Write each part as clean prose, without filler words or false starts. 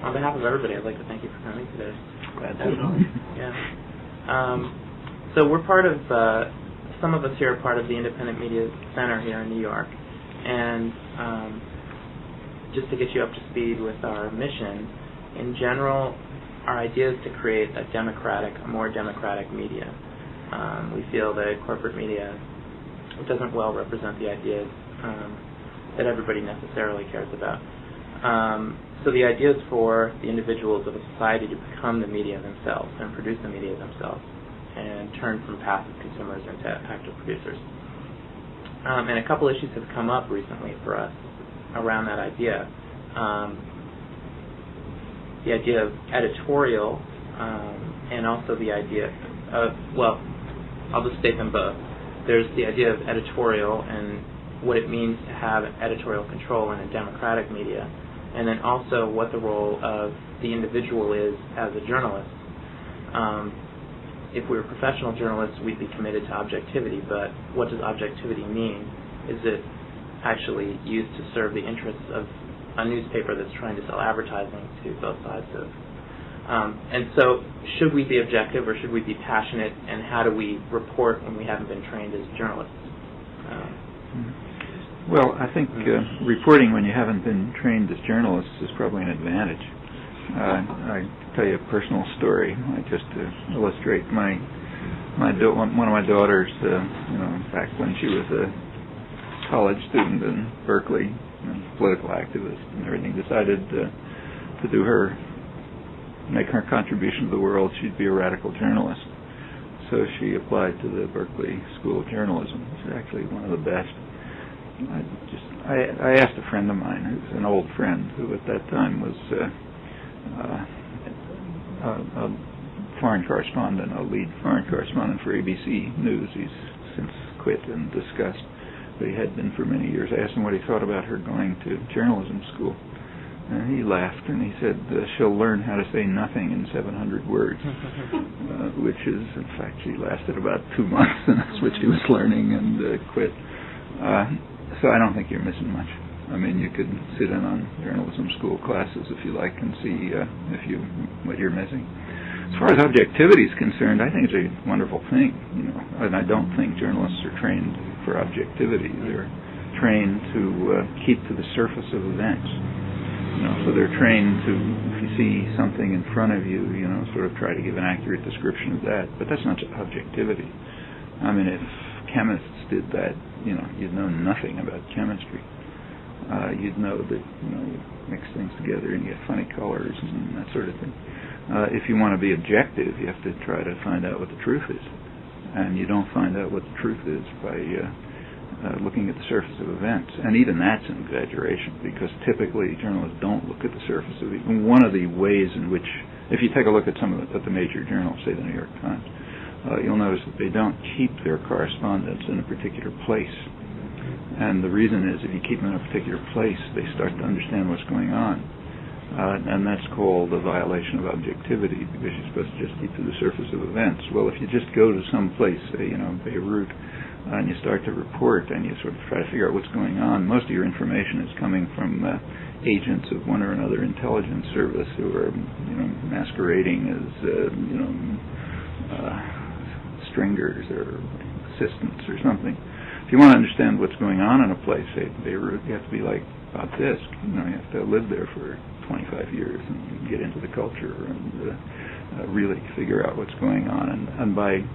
on behalf of everybody, I'd like to thank you for coming today. Glad to. Yeah. So we're part of, some of us here are part of the Independent Media Center here in New York. And just to get you up to speed with our mission, in general, our idea is to create a more democratic media. We feel that corporate media doesn't well represent the ideas that everybody necessarily cares about. So the idea is for the individuals of a society to become the media themselves and produce the media themselves and turn from passive consumers into active producers. And a couple issues have come up recently for us around that idea. The idea of editorial and also the idea of, well, I'll just state them both. There's the idea of editorial and what it means to have editorial control in a democratic media, and then also what the role of the individual is as a journalist. If we were professional journalists, we'd be committed to objectivity, but what does objectivity mean? Is it actually used to serve the interests of a newspaper that's trying to sell advertising to both sides of? And so, should we be objective or should we be passionate, and how do we report when we haven't been trained as journalists? Well, I think reporting when you haven't been trained as journalists is probably an advantage. I tell you a personal story, just to illustrate. One of my daughters, back when she was a college student in Berkeley, political activist and everything, decided to make her contribution to the world. She'd be a radical journalist. So she applied to the Berkeley School of Journalism. It's actually one of the best. I asked a friend of mine, who's an old friend, who at that time was a foreign correspondent, a lead foreign correspondent for ABC News. He's since quit and discussed, but he had been for many years. I asked him what he thought about her going to journalism school. And he laughed and he said, she'll learn how to say nothing in 700 words, which is, in fact, she lasted about 2 months, and that's what she was learning, and quit. So I don't think you're missing much. I mean, you could sit in on journalism school classes if you like and see what you're missing. As far as objectivity is concerned, I think it's a wonderful thing, and I don't think journalists are trained for objectivity. They're trained to keep to the surface of events. So they're trained to, if you see something in front of you, sort of try to give an accurate description of that. But that's not objectivity. I mean, if chemists did that, you'd know nothing about chemistry. You'd know that, you mix things together and you get funny colors and that sort of thing. If you want to be objective, you have to try to find out what the truth is. And you don't find out what the truth is by looking at the surface of events. And even that's an exaggeration, because typically journalists don't look at the surface of it. And one of the ways in which, if you take a look at some of the major journals, say the New York Times, you'll notice that they don't keep their correspondents in a particular place. And the reason is, if you keep them in a particular place, they start to understand what's going on. And that's called a violation of objectivity, because you're supposed to just keep to the surface of events. Well, if you just go to some place, say, Beirut, and you start to report and you sort of try to figure out what's going on, most of your information is coming from agents of one or another intelligence service who are, masquerading as, stringers or assistants or something. If you want to understand what's going on in a place, say Beirut, you have to be like Bob Fisk. You have to live there for 25 years and get into the culture and really figure out what's going on. And by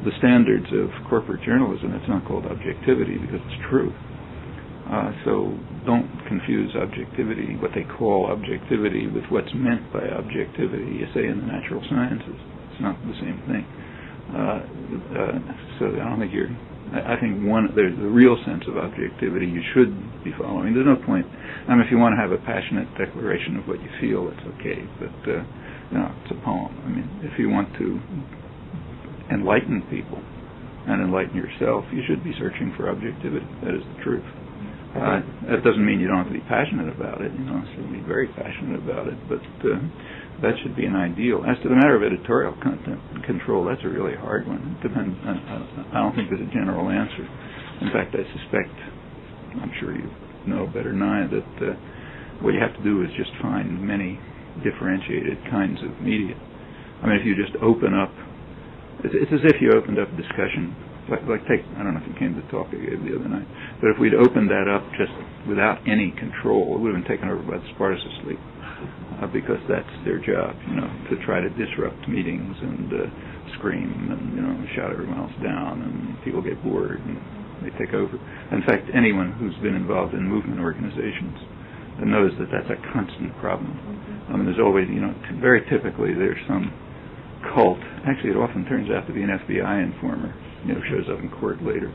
the standards of corporate journalism, it's not called objectivity because it's truth. So don't confuse objectivity, what they call objectivity, with what's meant by objectivity, you say, in the natural sciences. It's not the same thing. So I don't think I think there's the real sense of objectivity you should be following. There's no point. If you want to have a passionate declaration of what you feel, it's okay. But it's a poem. If you want to enlighten people and enlighten yourself, you should be searching for objectivity. That is the truth. That doesn't mean you don't have to be passionate about it. You should be very passionate about it, but that should be an ideal. As to the matter of editorial content control, that's a really hard one. It depends. I don't think there's a general answer. In fact, I suspect, I'm sure you know better than I, that what you have to do is just find many differentiated kinds of media. I mean, if you just open up, it's as if you opened up a discussion. Like take, I don't know if you came to the talk I gave the other night, but if we'd opened that up just without any control, it would have been taken over by the Spartacus League, because that's their job, to try to disrupt meetings and scream and shout everyone else down, and people get bored and they take over. In fact, anyone who's been involved in movement organizations knows that that's a constant problem. I mean, there's always, very typically there's some cult. Actually, it often turns out to be an FBI informer. Shows up in court later,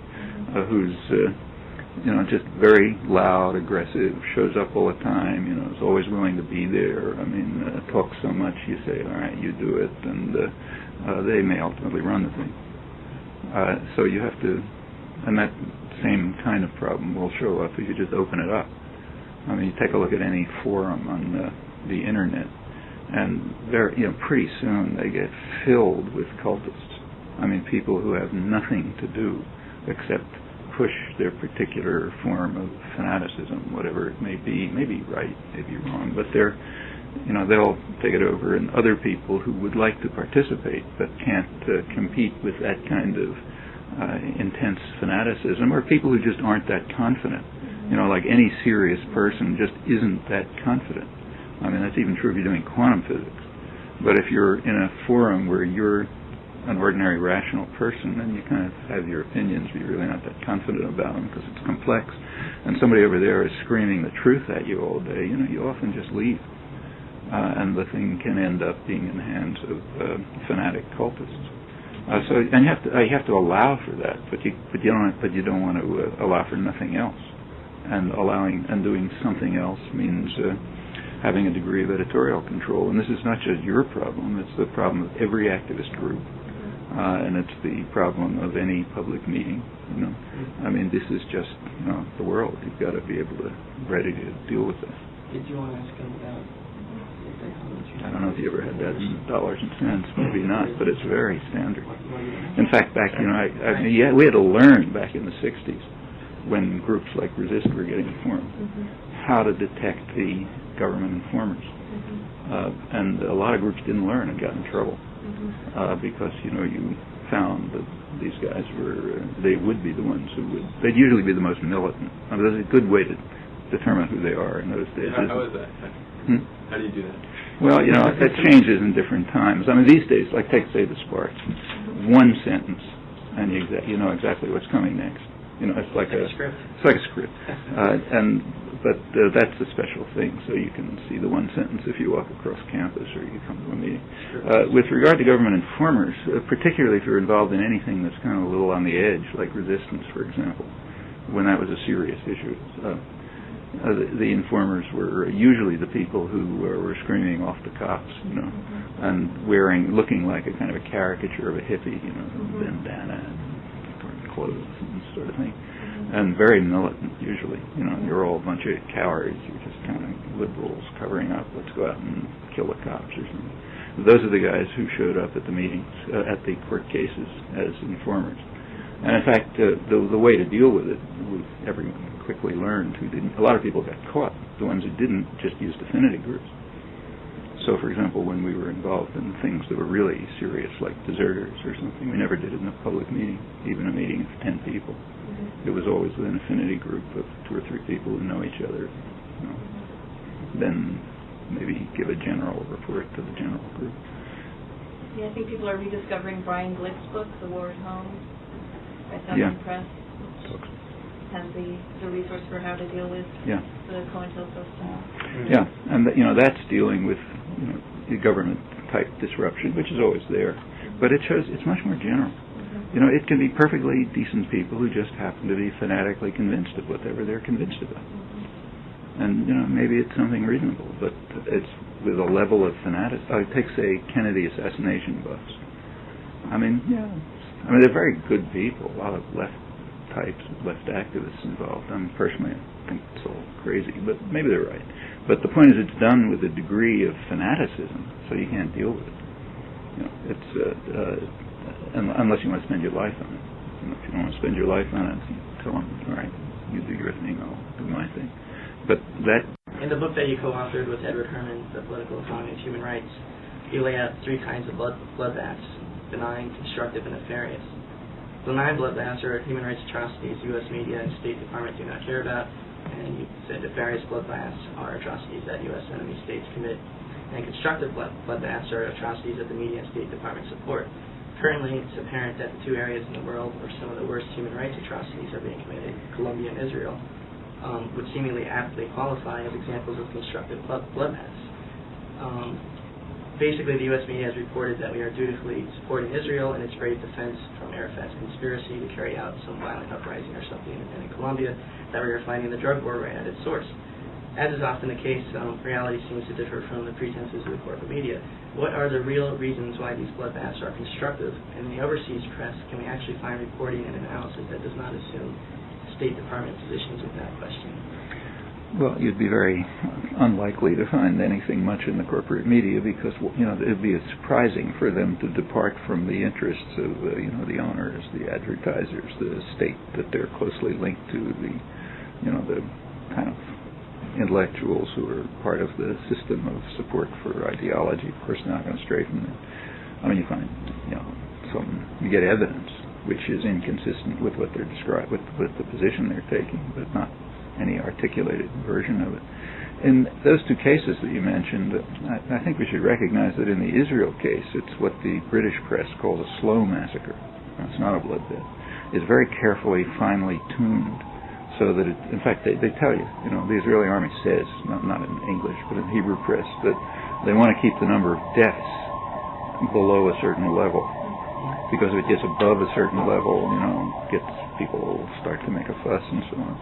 who's, just very loud, aggressive, shows up all the time, is always willing to be there. I mean, talks so much, you say, all right, you do it, and they may ultimately run the thing. So you have to, and that same kind of problem will show up if you just open it up. I mean, you take a look at any forum on the internet, and they're, pretty soon they get filled with cultists. I mean, people who have nothing to do except push their particular form of fanaticism, whatever it may be right, maybe wrong, but they'll take it over, and other people who would like to participate but can't compete with that kind of intense fanaticism, or people who just aren't that confident. Like any serious person just isn't that confident. I mean, that's even true if you're doing quantum physics. But if you're in a forum where you're an ordinary rational person, and you kind of have your opinions, but you're really not that confident about them because it's complex, and somebody over there is screaming the truth at you all day, you often just leave, and the thing can end up being in the hands of fanatic cultists. And you have to allow for that, but you don't want to allow for nothing else. And doing something else means having a degree of editorial control. And this is not just your problem; it's the problem of every activist group. And it's the problem of any public meeting, I mean, this is just, the world. You've got to be ready to deal with it. Did you want to ask him about? I don't know if you ever had that in dollars and cents, maybe not, but it's very standard. In fact, back, we had to learn back in the 60s, when groups like Resist were getting formed, how to detect the government informers. And a lot of groups didn't learn and got in trouble. Because, you found that these guys they would be the ones they'd usually be the most militant. I mean, there's a good way to determine who they are in those days. How is that? How do you do that? Well, it changes in different times. I mean, these days, like say the Sparks, one sentence, and you know exactly what's coming next. It's like a script. It's like a script. But that's a special thing, so you can see the one sentence if you walk across campus or you come to a meeting. With regard to government informers, particularly if you're involved in anything that's kind of a little on the edge, like resistance, for example, when that was a serious issue, the informers were usually the people who were screaming off the cops, and looking like a kind of a caricature of a hippie, bandana and clothes and sort of thing. And very militant, usually. You're all a bunch of cowards. You're just kind of liberals covering up. Let's go out and kill the cops or something. Those are the guys who showed up at the meetings, at the court cases as informers. And in fact, the way to deal with it, everyone quickly learned who didn't. A lot of people got caught. The ones who didn't just used affinity groups. So, for example, when we were involved in things that were really serious, like deserters or something, we never did it in a public meeting, even a meeting of 10 people. It was always with an affinity group of 2 or 3 people who know each other. Then maybe give a general report to the general group. Yeah, I think people are rediscovering Brian Glick's book, The War at Home, by Southern Press, which has the resource for how to deal with the COINTELPRO style. Yeah, and that's dealing with the government type disruption, which is always there, but it's much more general. It can be perfectly decent people who just happen to be fanatically convinced of whatever they're convinced about. And, maybe it's something reasonable, but it's with a level of fanaticism. Take, say, Kennedy assassination buffs. I mean, they're very good people, a lot of left types, left activists involved. Personally, I think it's all crazy, but maybe they're right. But the point is it's done with a degree of fanaticism, so you can't deal with it. Unless you want to spend your life on it. If you don't want to spend your life on it, tell them, all right, you do your thing, I'll do my thing. But that In the book that you co-authored with Edward Herman, The Political Economy of Human Rights, you lay out 3 kinds of bloodbaths: benign, constructive, and nefarious. Benign bloodbaths are human rights atrocities U.S. media and State Department do not care about, and you said nefarious bloodbaths are atrocities that U.S. enemy states commit. And constructive bloodbaths are atrocities that the media and State Department support. Currently, it's apparent that the 2 areas in the world where some of the worst human rights atrocities are being committed, Colombia and Israel, would seemingly aptly qualify as examples of constructive bloodbaths. Basically, the U.S. media has reported that we are dutifully supporting Israel in its brave defense from Arafat's conspiracy to carry out some violent uprising or something in Colombia, that we are fighting the drug war right at its source. As is often the case, reality seems to differ from the pretenses of the corporate media. What are the real reasons why these bloodbaths are constructive? In the overseas press, can we actually find reporting and analysis that does not assume State Department positions with that question? Well, you'd be very unlikely to find anything much in the corporate media because, it would be surprising for them to depart from the interests of, the owners, the advertisers, the state that they're closely linked to, the kind of intellectuals who are part of the system of support for ideology. Of course, they're not going to stray from that. I mean, you find, you get evidence which is inconsistent with what they're describing, with the position they're taking, but not any articulated version of it. In those 2 cases that you mentioned, I think we should recognize that in the Israel case, it's what the British press calls a slow massacre. It's not a bloodbath. It's very carefully, finely tuned, so that in fact, they tell you, the Israeli army says, not in English, but in Hebrew press, that they want to keep the number of deaths below a certain level, because if it gets above a certain level, people start to make a fuss and so on.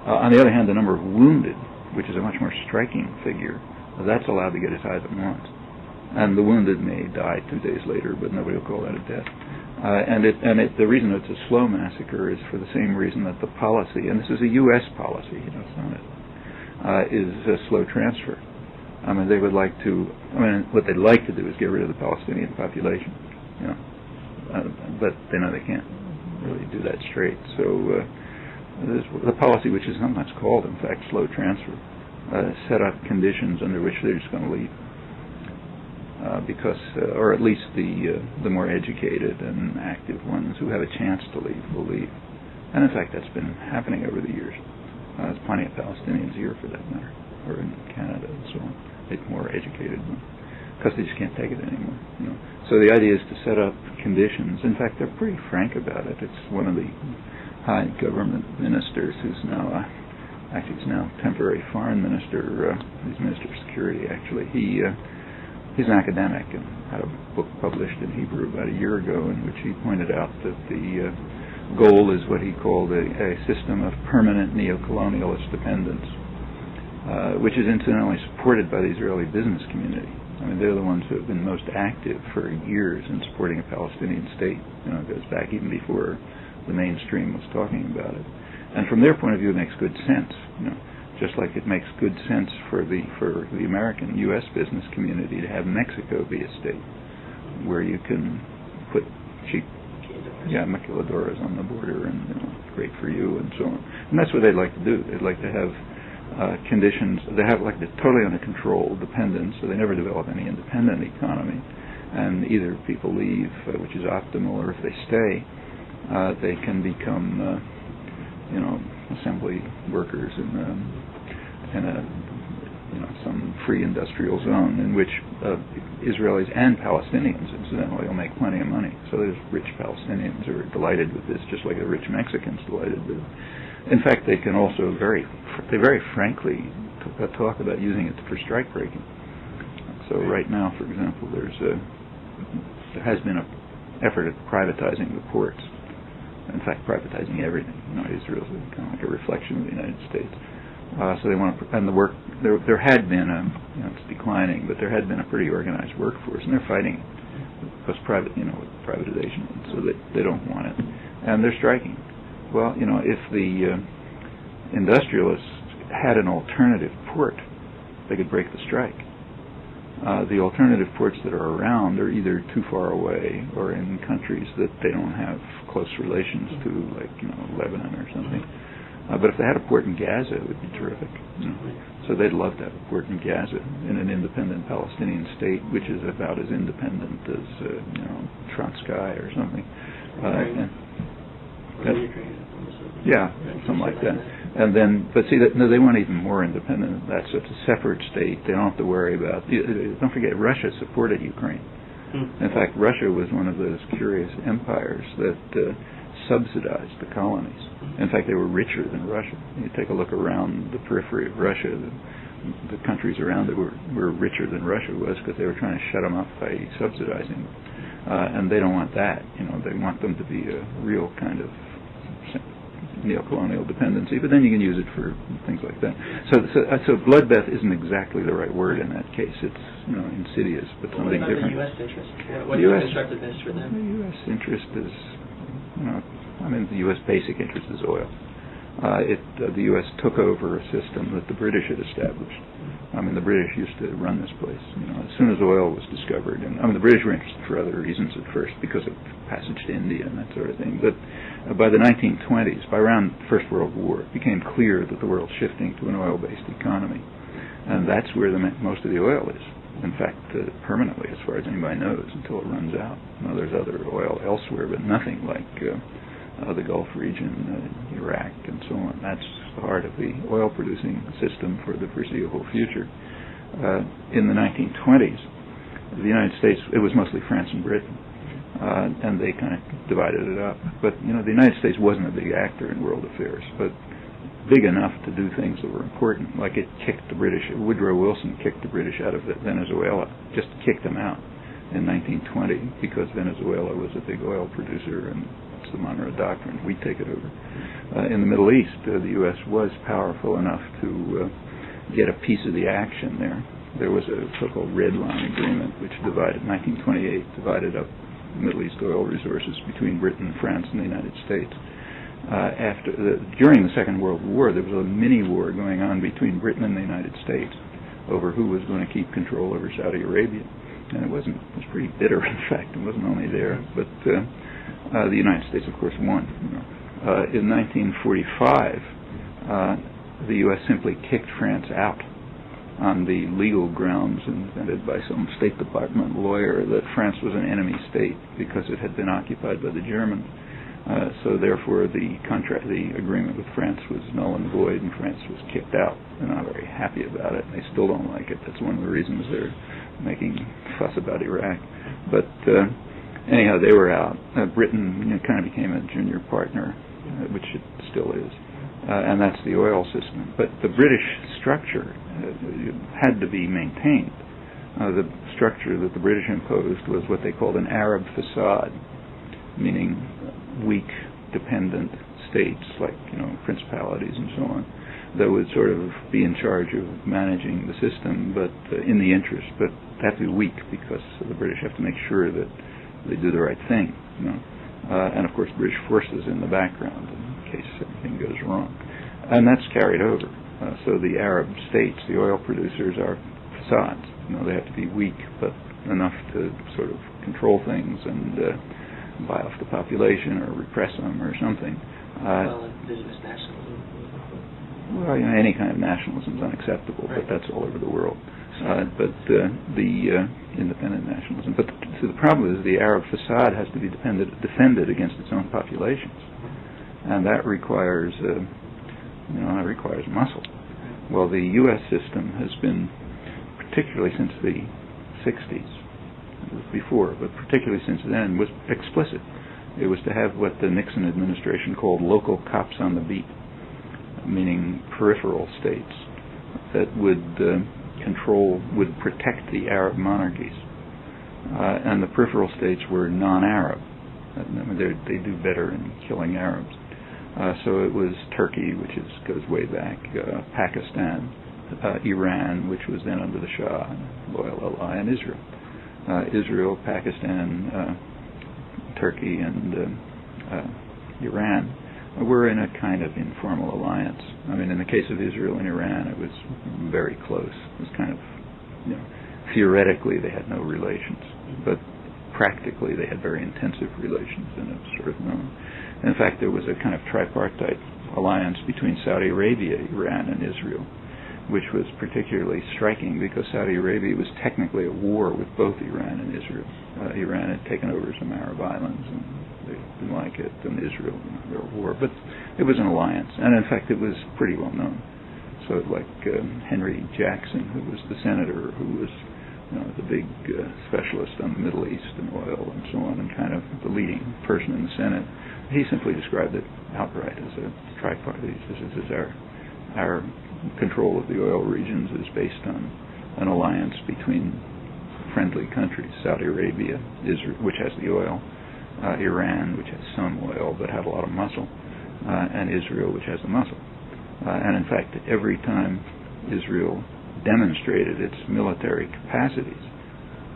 On the other hand, the number of wounded, which is a much more striking figure, that's allowed to get as high as it wants. And the wounded may die 2 days later, but nobody will call that a death. The reason it's a slow massacre is for the same reason that the policy, and this is a U.S. policy, it's not is a slow transfer. They would like to. What they'd like to do is get rid of the Palestinian population, but they know they can't really do that straight. So the policy, which is sometimes called, in fact, slow transfer, set up conditions under which they're just going to leave. Because, or at least the more educated and active ones who have a chance to leave will leave. And in fact, that's been happening over the years. There's plenty of Palestinians here, for that matter, or in Canada and so on. They're more educated ones, because they just can't take it anymore. So the idea is to set up conditions. In fact, they're pretty frank about it. It's one of the high government ministers who's now, it's now temporary foreign minister. He's Minister of Security, actually. He's an academic and had a book published in Hebrew about a year ago in which he pointed out that the goal is what he called a system of permanent neo-colonialist dependence, which is incidentally supported by the Israeli business community. They're the ones who have been most active for years in supporting a Palestinian state. It goes back even before the mainstream was talking about it. And from their point of view, it makes good sense. Just like it makes good sense for the American U.S. business community to have Mexico be a state where you can put cheap maquiladoras on the border and great for you and so on. And that's what they'd like to do. They'd like to have conditions. They have like the totally under control dependence, so they never develop any independent economy. And either people leave, which is optimal, or if they stay, they can become assembly workers in some free industrial zone in which Israelis and Palestinians, incidentally, will make plenty of money. So there's rich Palestinians who are delighted with this, just like the rich Mexicans delighted with it. In fact, they can also very frankly talk about using it for strike breaking. So right now, for example, there has been an effort at privatizing the ports. In fact, privatizing everything. Israel's kind of like a reflection of the United States. So they want to, and the work there had been it's declining, but there had been a pretty organized workforce, and they're fighting because with privatization, so they don't want it, and they're striking. Well, if the industrialists had an alternative port, they could break the strike. The alternative ports that are around are either too far away or in countries that they don't have close relations to, like Lebanon or something. But if they had a port in Gaza, it would be terrific. So they'd love to have a port in Gaza in an independent Palestinian state, which is about as independent as Tronsky or something. Yeah, something like that. And then, but see, they want even more independent. That's a separate state. They don't have to worry about. Don't forget, Russia supported Ukraine. In fact, Russia was one of those curious empires that subsidized the colonies. In fact, they were richer than Russia. You take a look around the periphery of Russia, the countries around it were richer than Russia was because they were trying to shut them up by subsidizing them. And they don't want that. They want them to be a real kind of neo-colonial dependency, but then you can use it for things like that. So bloodbath isn't exactly the right word in that case. It's insidious, but something different. What about the U.S. interest? What is the constructiveness for them? The U.S. interest is, the U.S. basic interest is oil. The U.S. took over a system that the British had established. The British used to run this place. As soon as oil was discovered, and the British were interested for other reasons at first, because of passage to India and that sort of thing. But by the 1920s, by around the First World War, it became clear that the world's shifting to an oil-based economy, and that's where most of the oil is. In fact, permanently, as far as anybody knows, until it runs out. There's other oil elsewhere, but nothing like the Gulf region, Iraq, and so on. That's the heart of the oil-producing system for the foreseeable future. In the 1920s, the United States, it was mostly France and Britain, and they kind of divided it up. But, the United States wasn't a big actor in world affairs, but big enough to do things that were important, like it kicked the British. Woodrow Wilson kicked the British out of Venezuela, just kicked them out in 1920 because Venezuela was a big oil producer, and it's the Monroe Doctrine. We take it over. In the Middle East, the U.S. was powerful enough to get a piece of the action there. There was a so-called Red Line Agreement, which divided, 1928, divided up Middle East oil resources between Britain, France, and the United States. During the Second World War, there was a mini-war going on between Britain and the United States over who was going to keep control over Saudi Arabia. And it was pretty bitter, in fact. It wasn't only there, but the United States, of course, won. In 1945, the U.S. simply kicked France out on the legal grounds invented by some State Department lawyer that France was an enemy state because it had been occupied by the Germans. So therefore, the agreement with France was null and void, and France was kicked out. They're not very happy about it. They still don't like it. That's one of the reasons they're making fuss about Iraq. But anyhow, they were out. Britain kind of became a junior partner, which it still is, and that's the oil system. But the British structure had to be maintained. The structure that the British imposed was what they called an Arab facade, meaning weak, dependent states like principalities and so on that would sort of be in charge of managing the system, but in the interest. But they have to be weak because the British have to make sure that they do the right thing, and of course British forces in the background in case anything goes wrong, and that's carried over. So the Arab states, the oil producers, are facades. They have to be weak, but enough to sort of control things and buy off the population or repress them or something. Indigenous nationalism. Well, any kind of nationalism is unacceptable, but that's all over the world. But the independent nationalism. But the problem is the Arab facade has to be defended against its own populations, and that requires muscle. Well, the U.S. system has been, particularly since the 60s, it was before, but particularly since then, was explicit. It was to have what the Nixon administration called local cops on the beat, meaning peripheral states that would would protect the Arab monarchies. And the peripheral states were non-Arab. They do better in killing Arabs. So it was Turkey, which goes way back, Pakistan, Iran, which was then under the Shah, loyal ally, and Israel. Israel, Pakistan, Turkey, and Iran were in a kind of informal alliance. In the case of Israel and Iran, it was very close. It was kind of, theoretically they had no relations, but practically they had very intensive relations, and it was sort of known. In fact, there was a kind of tripartite alliance between Saudi Arabia, Iran, and Israel, which was particularly striking because Saudi Arabia was technically at war with both Iran and Israel. Iran had taken over some Arab islands, and they didn't like it, and Israel, they were at war. But it was an alliance, and in fact it was pretty well known. So like Henry Jackson, who was the senator, who was the big specialist on the Middle East and oil and so on, and kind of the leading person in the Senate, he simply described it outright as a tripartite. This is our control of the oil regions is based on an alliance between friendly countries: Saudi Arabia, Israel, which has the oil, Iran, which has some oil but had a lot of muscle, and Israel, which has the muscle. And in fact, every time Israel demonstrated its military capacities,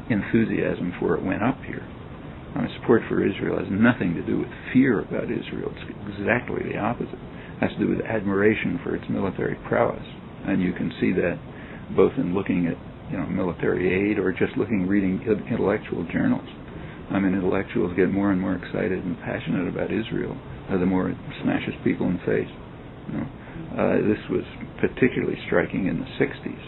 enthusiasm for it went up here. Support for Israel has nothing to do with fear about Israel. It's exactly the opposite. It has to do with admiration for its military prowess. And you can see that both in looking at military aid or just reading intellectual journals. Intellectuals get more and more excited and passionate about Israel the more it smashes people in the face. This was particularly striking in the 60s,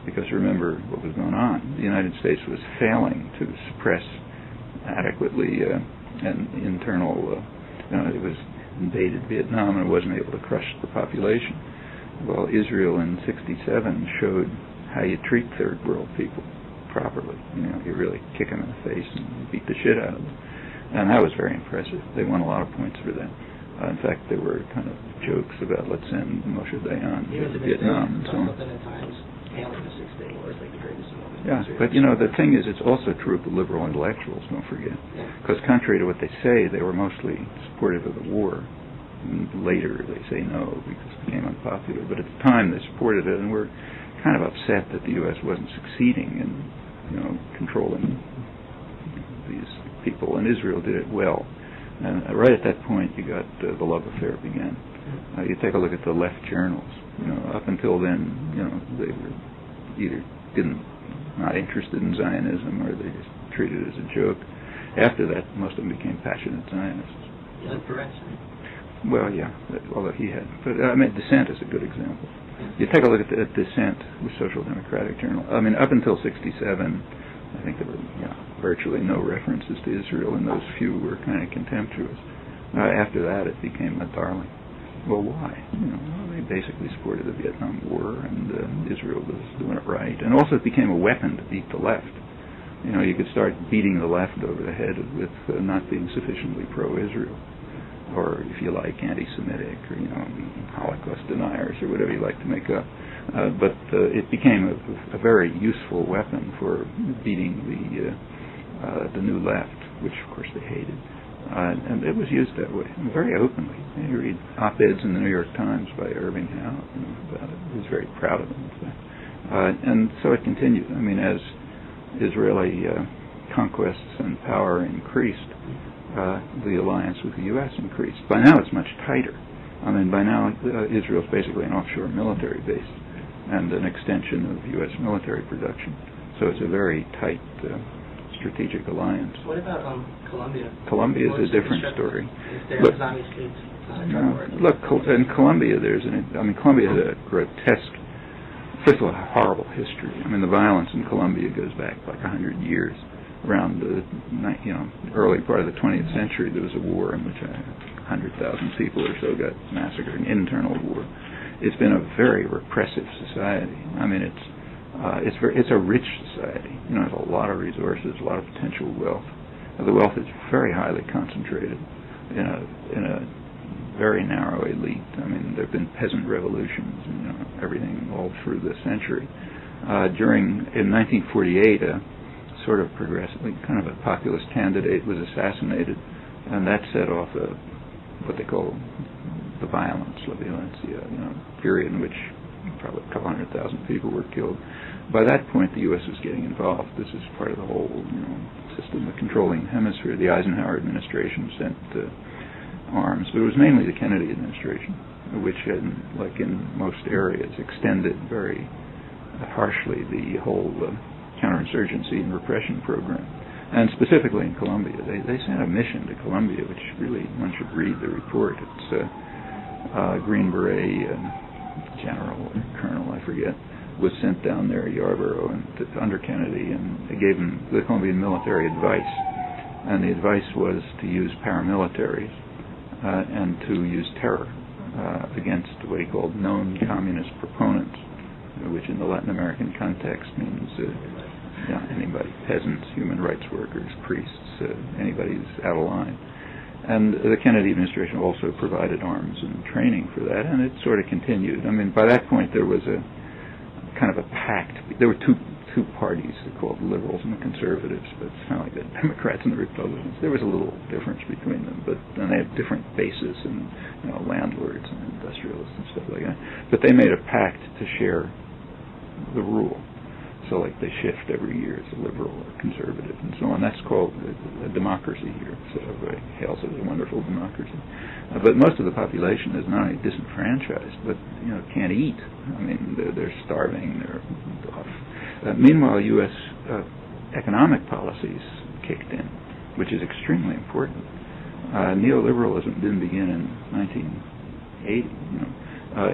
because remember what was going on. The United States was failing to suppress adequately an internal, it was invaded Vietnam and it wasn't able to crush the population. Well, Israel in 1967 showed how you treat third world people properly. You really kick them in the face and beat the shit out of them. And that was very impressive. They won a lot of points for that. In fact, there were kind of jokes about let's send Moshe Dayan to Vietnam and so on. Yeah, but the thing is, it's also true of the liberal intellectuals, don't forget. Because contrary to what they say, they were mostly supportive of the war. And later they say no because it became unpopular. But at the time they supported it and were kind of upset that the U.S. wasn't succeeding in controlling these people. And Israel did it well. And right at that point, you got the love affair began. You take a look at the left journals. Up until then, they were either not interested in Zionism, or they just treated it as a joke. After that, most of them became passionate Zionists. Well, yeah, although he had. But Dissent is a good example. You take a look at Dissent, the Social Democratic Journal. Up until 1967. I think there were virtually no references to Israel, and those few were kind of contemptuous. After that, it became a darling. Well, why? They basically supported the Vietnam War, and Israel was doing it right. And also it became a weapon to beat the left. You could start beating the left over the head with not being sufficiently pro-Israel, or, if you like, anti-Semitic, or, Holocaust deniers, or whatever you like to make up. But it became a very useful weapon for beating the new left, which of course they hated, and it was used that way, very openly. You read op-eds in the New York Times by Irving Howe about it. He was very proud of them, in fact. And so it continued. As Israeli conquests and power increased, the alliance with the U.S. increased. By now it's much tighter. By now Israel's basically an offshore military base and an extension of U.S. military production. So it's a very tight strategic alliance. What about Colombia? Colombia is a different story. Look, in Colombia, Colombia had a grotesque, first of all, a horrible history. The violence in Colombia goes back like 100 years. Around the early part of the 20th century, there was a war in which 100,000 people or so got massacred, an internal war. It's been a very repressive society. It's a rich society. It has a lot of resources, a lot of potential wealth. The wealth is very highly concentrated in a very narrow elite. There have been peasant revolutions and everything all through the century. In 1948, a sort of progressive, kind of a populist candidate was assassinated, and that set off what they call the violence, la violencia, period in which probably a couple 100,000 people were killed. By that point, the U.S. was getting involved. This is part of the whole system of controlling the hemisphere. The Eisenhower administration sent arms, but it was mainly the Kennedy administration, which, like in most areas, extended very harshly the whole counterinsurgency and repression program. And specifically in Colombia, they sent a mission to Colombia, which really one should read the report. It's Green Beret general or colonel, I forget, was sent down there, Yarborough, under Kennedy, and they gave him the Colombian military advice. And the advice was to use paramilitaries and to use terror against what he called known communist proponents, which in the Latin American context means anybody, peasants, human rights workers, priests, anybody who's out of line. And the Kennedy administration also provided arms and training for that, and it sort of continued. I mean, by that point there was a kind of a pact. There were two parties, called the liberals and the conservatives, but it's kind of like the Democrats and the Republicans. There was a little difference between them, and they had different bases, and landlords and industrialists and stuff like that. But they made a pact to share the rule. So like they shift every year as a liberal or conservative and so on. That's called a democracy here. So everybody hails it as a wonderful democracy. But most of the population is not only disenfranchised, but can't eat. I mean, they're starving. They're off. Meanwhile, U.S. economic policies kicked in, which is extremely important. Neoliberalism didn't begin in 1980.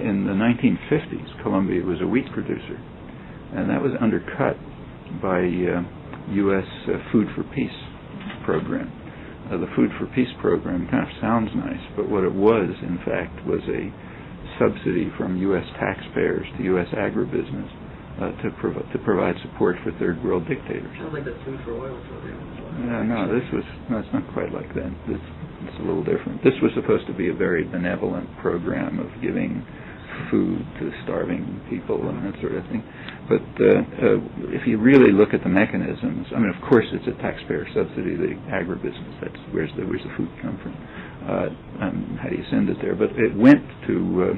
In the 1950s, Colombia was a wheat producer. And that was undercut by U.S. Food for Peace program. The Food for Peace program kind of sounds nice, but what it was, in fact, was a subsidy from U.S. taxpayers to U.S. agribusiness to provide support for third world dictators. Sounds like the Food for Oil program. No, it's not quite like that. It's a little different. This was supposed to be a very benevolent program of giving food to starving people and that sort of thing. But if you really look at the mechanisms, I mean, of course, it's a taxpayer subsidy, the agribusiness. That's where's the food come from? How do you send it there? But it went to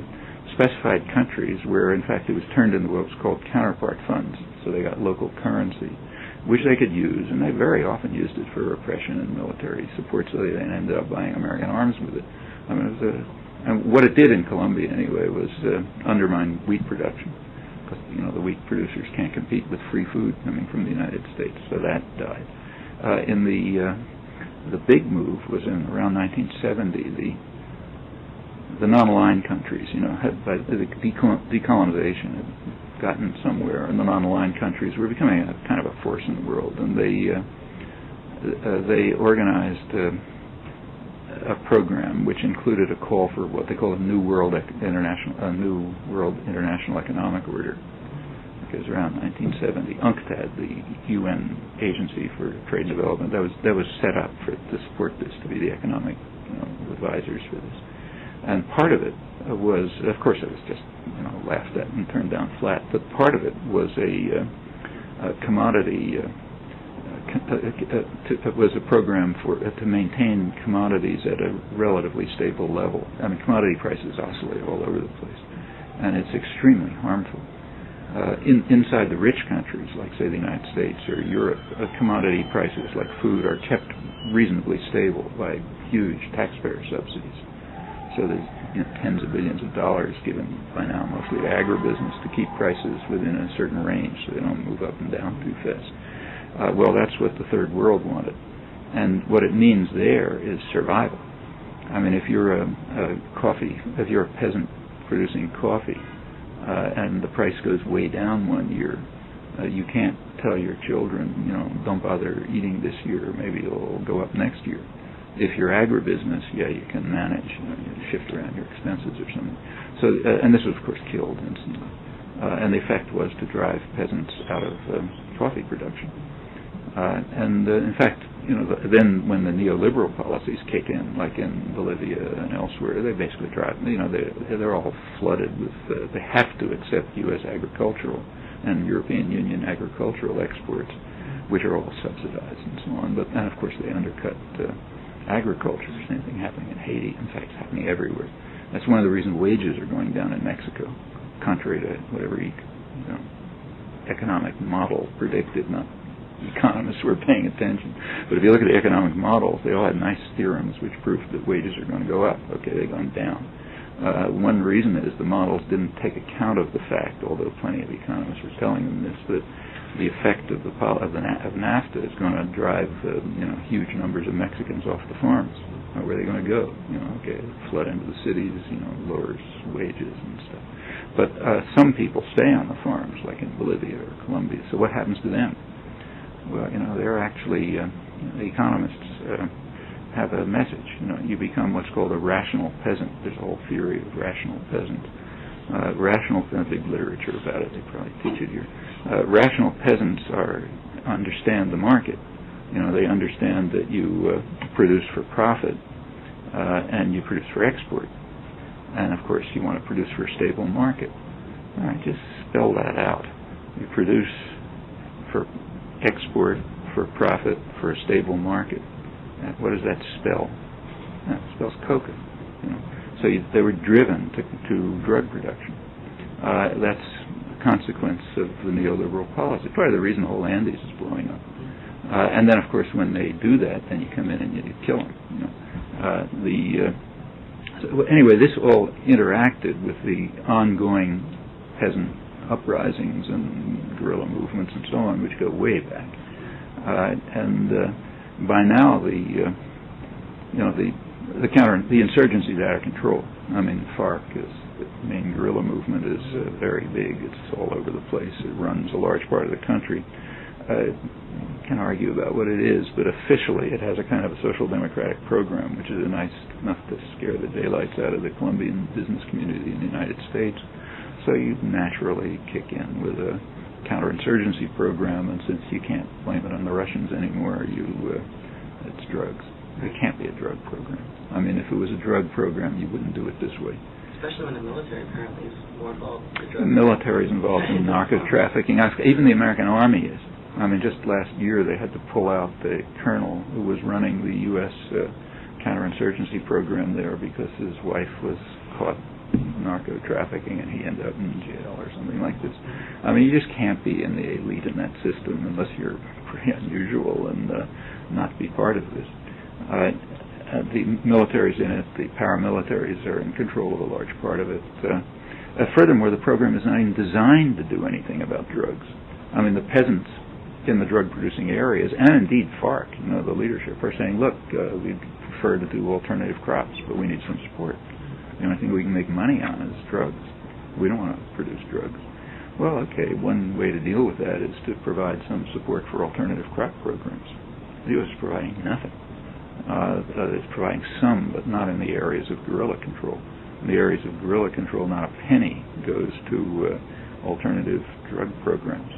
specified countries where, in fact, it was turned into what was called counterpart funds. So they got local currency, which they could use, and they very often used it for repression and military support. So they then ended up buying American arms with it. I mean, it was and what it did in Colombia, anyway, was undermine wheat production. Because, the wheat producers can't compete with free food coming from the United States, so that died. The big move was in around 1970. The non-aligned countries, by the decolonization had gotten somewhere, and the non-aligned countries were becoming a kind of a force in the world, and they organized a program which included a call for what they call a New World International Economic Order. Because around 1970, UNCTAD, the UN Agency for Trade and Development, that was set up to support this, to be the economic advisors for this. And part of it was, of course, it was just laughed at and turned down flat. But part of it was a commodity. It was a program to maintain commodities at a relatively stable level. I mean, commodity prices oscillate all over the place, and it's extremely harmful. Inside the rich countries, like, say, the United States or Europe, commodity prices like food are kept reasonably stable by huge taxpayer subsidies. So there's tens of billions of dollars given by now mostly to agribusiness to keep prices within a certain range so they don't move up and down too fast. Well, that's what the third world wanted. And what it means there is survival. I mean, if you're if you're a peasant producing coffee, and the price goes way down one year, you can't tell your children, don't bother eating this year, maybe it'll go up next year. If you're agribusiness, you can manage, you shift around your expenses or something. So, and this was, of course, killed instantly. And the effect was to drive peasants out of coffee production. In fact, then when the neoliberal policies kick in, like in Bolivia and elsewhere, they basically drive. They're all flooded with. They have to accept U.S. agricultural and European Union agricultural exports, which are all subsidized and so on. But and of course they undercut agriculture. Same thing happening in Haiti. In fact, it's happening everywhere. That's one of the reasons wages are going down in Mexico, contrary to whatever economic model predicted. Not economists were paying attention. But if you look at the economic models, they all had nice theorems which proved that wages are going to go up. Okay, they've gone down. One reason is the models didn't take account of the fact, although plenty of economists were telling them this, that the effect of NAFTA is going to drive huge numbers of Mexicans off the farms. Where are they going to go? Okay, flood into the cities, lowers wages and stuff. But some people stay on the farms, like in Bolivia or Colombia. So what happens to them? Well, they're actually, economists have a message. You become what's called a rational peasant. There's a whole theory of rational peasants. Rational, there's big literature about it. They probably teach it here. Rational peasants understand the market. They understand that you produce for profit and you produce for export. And, of course, you want to produce for a stable market. All right, just spell that out. You produce for export, for profit, for a stable market. And what does that spell? That spells coca. So they were driven to drug production. That's a consequence of the neoliberal policy. Part of the reason the whole Andes is blowing up. And then, of course, when they do that, then you come in and you kill them. So anyway, this all interacted with the ongoing peasant uprisings and guerrilla movements and so on, which go way back. And by now, the insurgency is out of control. I mean, FARC is the main guerrilla movement is very big. It's all over the place. It runs a large part of the country. You can argue about what it is, but officially it has a kind of a social democratic program, which is enough to scare the daylights out of the Colombian business community in the United States. So you naturally kick in with a counterinsurgency program, and since you can't blame it on the Russians anymore, it's drugs. It can't be a drug program. I mean, if it was a drug program, you wouldn't do it this way. Especially when the military apparently is more involved with drugs. The military is involved in narco trafficking. Even the American Army is. I mean, just last year they had to pull out the colonel who was running the U.S. Counterinsurgency program there because his wife was caught narco trafficking and he ended up in jail or something like this. I mean, you just can't be in the elite in that system unless you're pretty unusual and not be part of this. The military's in it. The paramilitaries are in control of a large part of it. Furthermore, the program is not even designed to do anything about drugs. I mean, the peasants in the drug-producing areas, and indeed FARC, the leadership, are saying, look, we'd prefer to do alternative crops, but we need some support. The only thing we can make money on is drugs. We don't want to produce drugs. Well, okay, one way to deal with that is to provide some support for alternative crop programs. The U.S. is providing nothing. It's providing some, but not in the areas of guerrilla control. In the areas of guerrilla control, not a penny goes to alternative drug programs.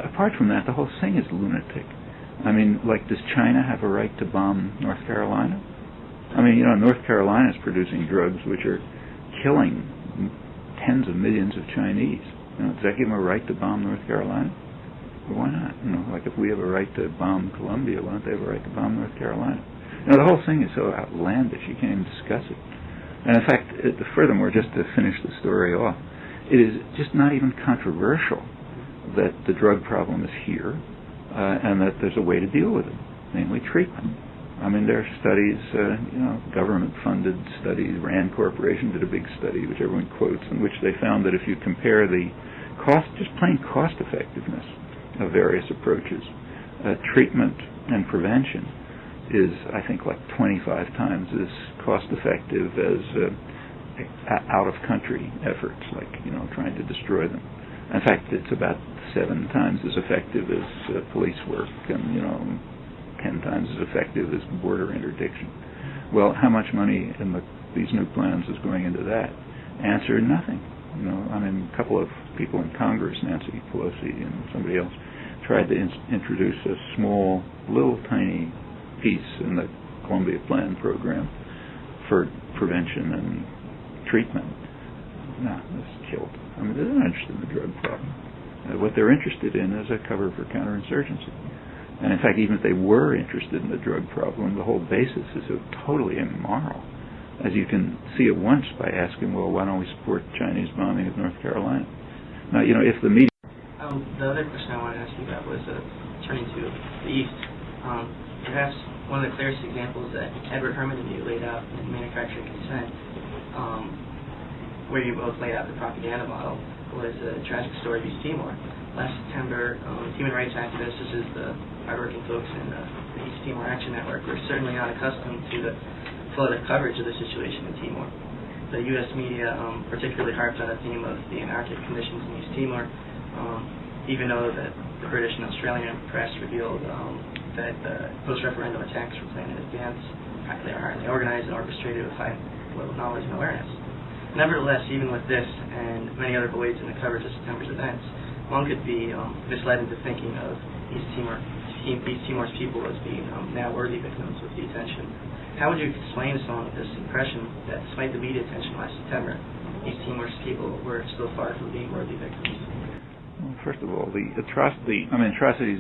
Apart from that, the whole thing is lunatic. I mean, does China have a right to bomb North Carolina? I mean, North Carolina is producing drugs which are killing tens of millions of Chinese. Does that give them a right to bomb North Carolina? Well, why not? If we have a right to bomb Colombia, why don't they have a right to bomb North Carolina? The whole thing is so outlandish, you can't even discuss it. And in fact, furthermore, just to finish the story off, it is just not even controversial that the drug problem is here and that there's a way to deal with it, namely treatment. I mean, there are studies, government-funded studies. Rand Corporation did a big study, which everyone quotes, in which they found that if you compare the just plain cost-effectiveness of various approaches, treatment and prevention is, I think, 25 times as cost-effective as out-of-country efforts, trying to destroy them. In fact, it's about 7 times as effective as police work and, 10 times as effective as border interdiction. Well, how much money in these new plans is going into that? Answer, nothing. A couple of people in Congress, Nancy Pelosi and somebody else, tried to introduce a small, little tiny piece in the Columbia Plan program for prevention and treatment. No, it's killed. I mean, they're not interested in the drug problem. What they're interested in is a cover for counterinsurgency. And in fact, even if they were interested in the drug problem, the whole basis is so totally immoral. As you can see at once by asking, well, why don't we support Chinese bombing of North Carolina? Now, if the media... The other question I wanted to ask you about was turning to the East. Perhaps one of the clearest examples that Edward Herman and you laid out in Manufacturing Consent, where you both laid out the propaganda model, was a tragic story of East Timor. Last September, human rights activists, this is the working folks in the East Timor Action Network, we're certainly not accustomed to the flood of coverage of the situation in Timor. The U.S. media particularly harped on the theme of the anarchic conditions in East Timor, even though that the British and Australian press revealed that post-referendum attacks were planned in advance. They are highly organized and orchestrated with high level of knowledge and awareness. Nevertheless, even with this and many other voids in the coverage of September's events, one could be misled into thinking of East Timor's people as being now worthy victims of the attention. How would you explain to someone with this impression that despite the media attention last September, East Timor's people were still far from being worthy victims? Well, first of all, the atrocities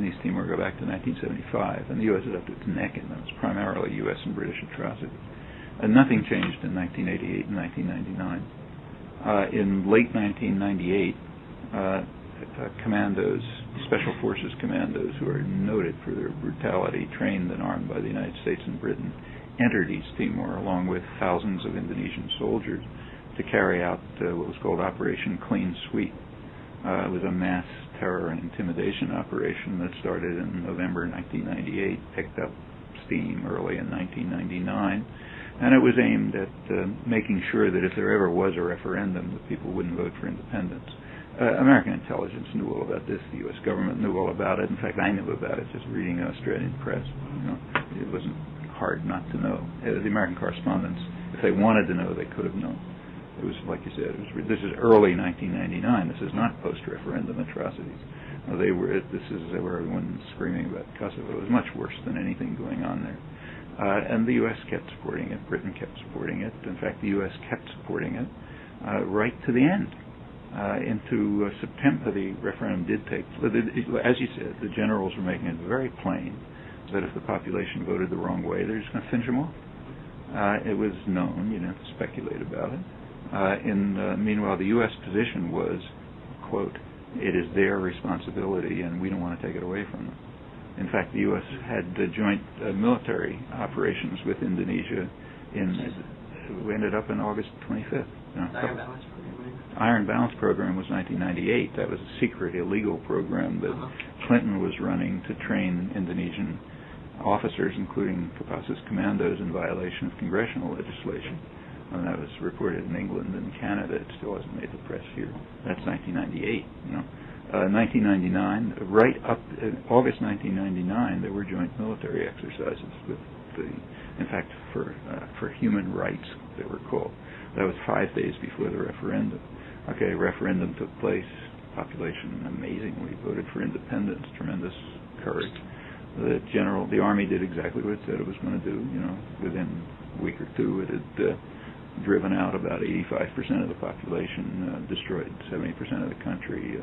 in East Timor go back to 1975, and the U.S. is up to its neck in them. It's primarily U.S. and British atrocities. And nothing changed in 1988 and 1999. In late 1998, commandos, Special Forces commandos, who are noted for their brutality, trained and armed by the United States and Britain, entered East Timor along with thousands of Indonesian soldiers to carry out what was called Operation Clean Sweep. It was a mass terror and intimidation operation that started in November 1998, picked up steam early in 1999, and it was aimed at making sure that if there ever was a referendum, that people wouldn't vote for independence. American intelligence knew all about this. The U.S. government knew all about it. In fact, I knew about it just reading the Australian press. It wasn't hard not to know. The American correspondents, if they wanted to know, they could have known. It was, like you said, this is early 1999. This is not post-referendum atrocities. This is where everyone's screaming about Kosovo. It was much worse than anything going on there. And the U.S. kept supporting it. Britain kept supporting it. In fact, the U.S. kept supporting it right to the end. Into September, the referendum did take, as you said, the generals were making it very plain that if the population voted the wrong way, they're just going to finish them off. It was known. You didn't have to speculate about it. Meanwhile, the U.S. position was, quote, it is their responsibility and we don't want to take it away from them. In fact, the U.S. had joint military operations with Indonesia we ended up in August 25th. Iron Balance Program. Iron Balance Program was 1998. That was a secret, illegal program that Clinton was running to train Indonesian officers, including Kopassus commandos, in violation of congressional legislation. And that was reported in England and Canada. It still hasn't made the press here. That's 1998. 1999, right up August 1999, there were joint military exercises with in fact, for human rights, they were called. That was 5 days before the referendum. Okay, referendum took place. Population amazingly voted for independence. Tremendous courage. The army did exactly what it said it was going to do. Within a week or two, it had driven out about 85% of the population, destroyed 70% of the country.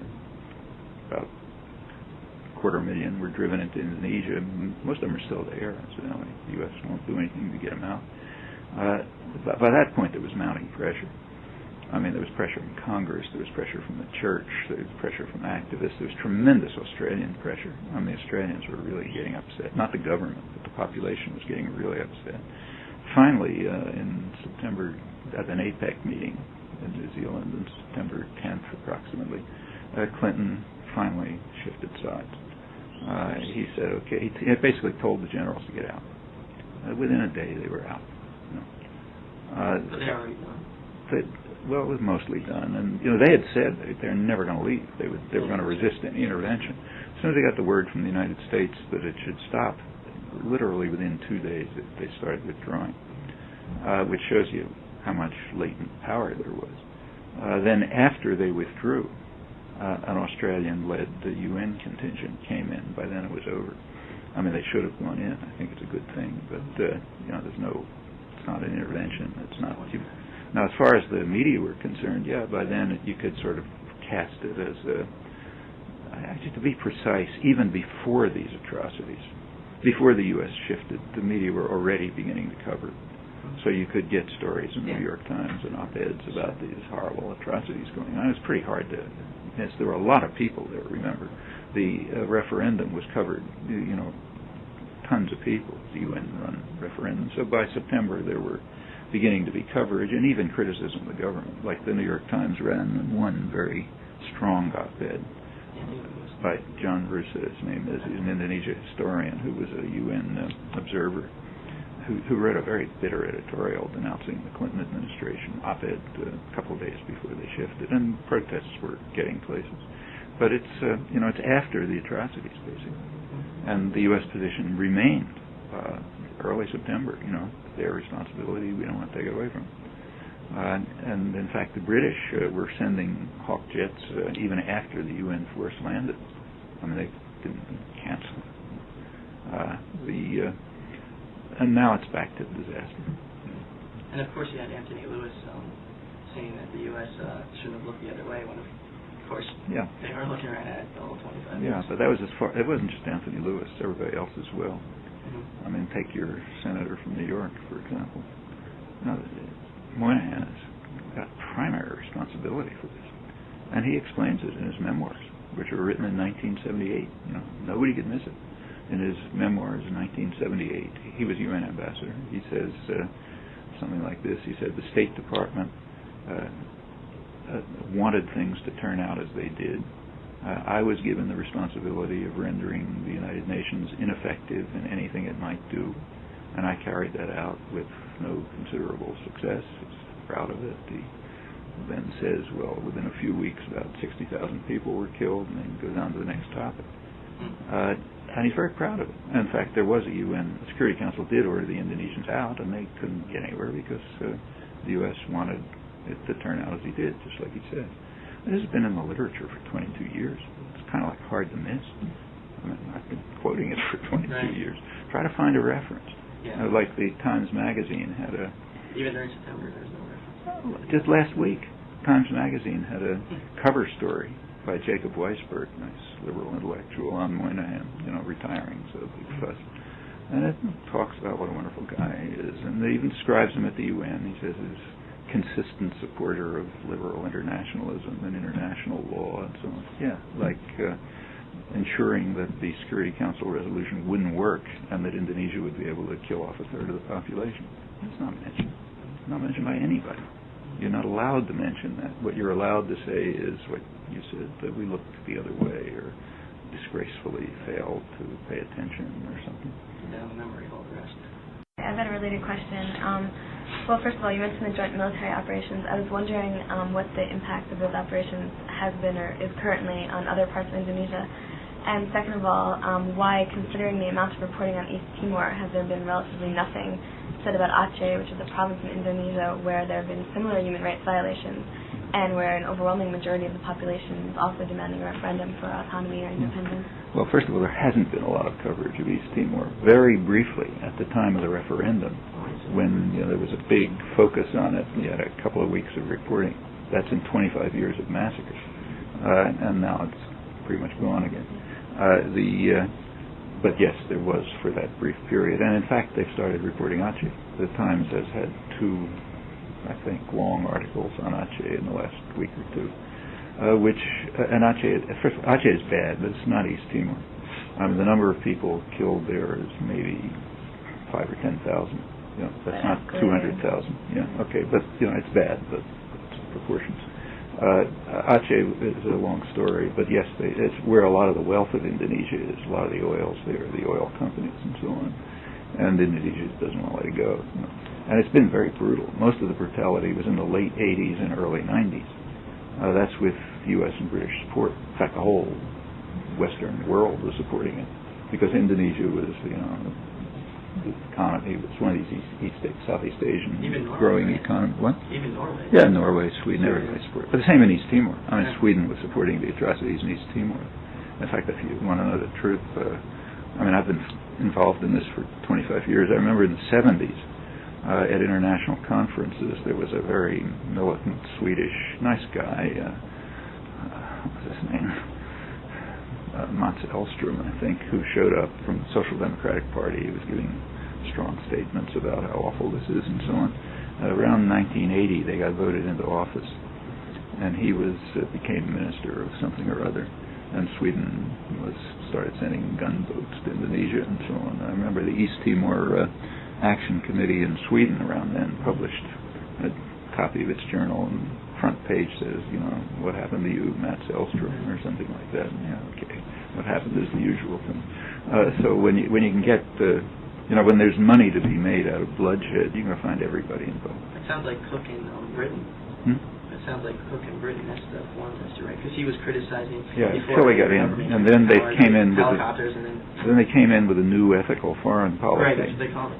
About 250,000 were driven into Indonesia. Most of them are still there. Incidentally, the U.S. won't do anything to get them out. By that point, there was mounting pressure. There was pressure in Congress. There was pressure from the church. There was pressure from activists. There was tremendous Australian pressure. The Australians were really getting upset. Not the government, but the population was getting really upset. Finally, in September, at an APEC meeting in New Zealand on September 10th approximately, Clinton finally shifted sides. He said, okay, he basically told the generals to get out. Within a day, they were out. But they already done. Well, it was mostly done, and they had said they're never going to leave. They were going to resist any intervention. As soon as they got the word from the United States that it should stop, literally within 2 days, they started withdrawing, which shows you how much latent power there was. Then after they withdrew, an Australian-led UN contingent came in. By then it was over. They should have gone in. I think it's a good thing, but there's it's not an intervention. It's not. Now, as far as the media were concerned, by then you could sort of cast it as to be precise, even before these atrocities, before the U.S. shifted, the media were already beginning to cover it. So you could get stories in the New York Times and op-eds about these horrible atrocities going on. It was pretty hard to. Yes, there were a lot of people there. Remember, the referendum was covered. Tons of people. The UN-run referendum. So by September, there were beginning to be coverage and even criticism of the government. Like the New York Times ran one very strong op-ed. by John Versa, his name is. He's an Indonesia historian who was a UN observer, who wrote a very bitter editorial denouncing the Clinton administration, op-ed a couple of days before they shifted, and protests were getting places. But it's it's after the atrocities, basically, and the U.S. position remained early September. Their responsibility, we don't want to take it away from them. And in fact, the British were sending Hawk jets even after the UN force landed. I mean, they didn't cancel and now it's back to disaster. And of course, you had Anthony Lewis saying that the U.S. shouldn't have looked the other way when, of course, they are looking right at it the whole 25 years. Yeah, but that was it wasn't just Anthony Lewis, everybody else as well. I mean, take your senator from New York, for example. Moynihan has got primary responsibility for this. And he explains it in his memoirs, which were written in 1978. Nobody could miss it. In his memoirs in 1978, he was UN ambassador. He says something like this. He said, the State Department wanted things to turn out as they did. I was given the responsibility of rendering the United Nations ineffective in anything it might do, and I carried that out with no considerable success. He's proud of it. He then says, well, within a few weeks, about 60,000 people were killed, and then goes on to the next topic. And he's very proud of it. In fact, there was a UN Security Council did order the Indonesians out, and they couldn't get anywhere because the U.S. wanted it to turn out as he did, just like he said. This has been in the literature for 22 years. It's kind of like hard to miss. I mean, I've been quoting it for 22 years. Try to find a reference. Yeah. Like the Times Magazine had a... Even during September, there's no reference. Just last week, Times Magazine had a cover story by Jacob Weisberg, nice liberal intellectual, on Moynihan, retiring, so big fuss. And it talks about what a wonderful guy he is, and it even describes him at the UN. He says he's consistent supporter of liberal internationalism and international law and so on. Yeah, like ensuring that the Security Council resolution wouldn't work and that Indonesia would be able to kill off a third of the population. That's not mentioned. It's not mentioned by anybody. You're not allowed to mention that. What you're allowed to say is what you said, that we looked the other way or disgracefully failed to pay attention or something. Down the memory hole the rest. I've got a related question. Well, first of all, you mentioned the joint military operations. I was wondering what the impact of those operations has been or is currently on other parts of Indonesia. And second of all, why, considering the amount of reporting on East Timor, has there been relatively nothing said about Aceh, which is a province in Indonesia where there have been similar human rights violations and where an overwhelming majority of the population is also demanding a referendum for autonomy or independence? Well, first of all, there hasn't been a lot of coverage of East Timor. Very briefly, at the time of the referendum, when there was a big focus on it, you had a couple of weeks of reporting. That's in 25 years of massacres. And now it's pretty much gone again. But yes, there was for that brief period. And in fact, they've started reporting Aceh. The Times has had 2, I think, long articles on Aceh in the last week or two. And Aceh is bad, but it's not East Timor. I mean, the number of people killed there is maybe 5,000 or 10,000. That's not 200,000. Yeah, okay, but it's bad, but it's proportions. Aceh is a long story, but yes, it's where a lot of the wealth of Indonesia is. A lot of the oil's there, the oil companies and so on. And Indonesia doesn't want to let it go. And it's been very brutal. Most of the brutality was in the late 80s and early 90s. That's with U.S. and British support. In fact, the whole Western world was supporting it because Indonesia was, the economy was one of these Southeast Asian growing economy. What? Even Norway. Yeah, Norway, Sweden, everybody supported. But the same in East Timor. I mean, Sweden was supporting the atrocities in East Timor. In fact, if you want to know the truth, I've been involved in this for 25 years. I remember in the 70s, at international conferences, there was a very militant Swedish, nice guy, what was his name? Mats Elstrom, I think, who showed up from the Social Democratic Party. He was giving strong statements about how awful this is and so on. Around 1980, they got voted into office, and he became minister of something or other. And Sweden started sending gunboats to Indonesia and so on. I remember the East Timor Action Committee in Sweden around then published a copy of its journal, and front page says, what happened to you, Mats Elstrom, or something like that. Yeah, okay. What happened is the usual thing. So when you can get when there's money to be made out of bloodshed, you're going to find everybody involved. It sounds like Cook in Britain. It sounds like Cook in Britain. That's the one that's right, because he was criticizing. Yeah, Philly got in, and then they came in with helicopters, and then they came in with a new ethical foreign policy, right, that's what they call it.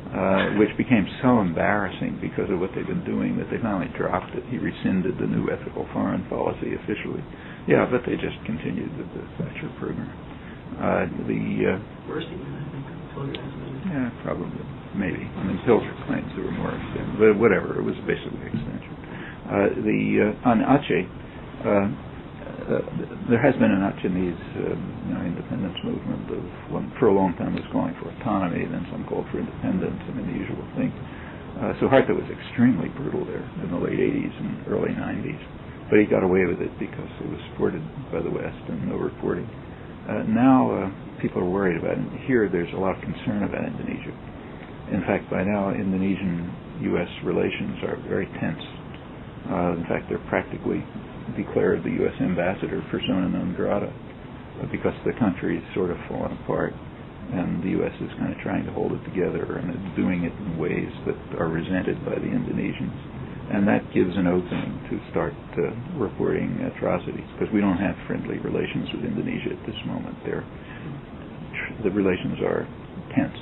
which became so embarrassing because of what they've been doing that they finally dropped it. He rescinded the new ethical foreign policy officially. Yeah, but they just continued with the Thatcher program. Worse even, I think, Pilgrim. Yeah, probably, maybe. I mean, Pilger claims there were more extensions, but whatever. It was basically extension. On Aceh, there has been an Achenese independence movement for a long time was calling for autonomy, then some called for independence. I mean, the usual thing. Suharto was extremely brutal there in the late 80s and early 90s, but he got away with it because it was supported by the West and no reporting. Now people are worried about it. Here there's a lot of concern about Indonesia. In fact, by now Indonesian-U.S. relations are very tense. In fact, they're practically declared the U.S. ambassador persona non grata because the country's sort of fallen apart, and the U.S. is kind of trying to hold it together, and it's doing it in ways that are resented by the Indonesians. And that gives an opening to start reporting atrocities, because we don't have friendly relations with Indonesia at this moment. The relations are tense.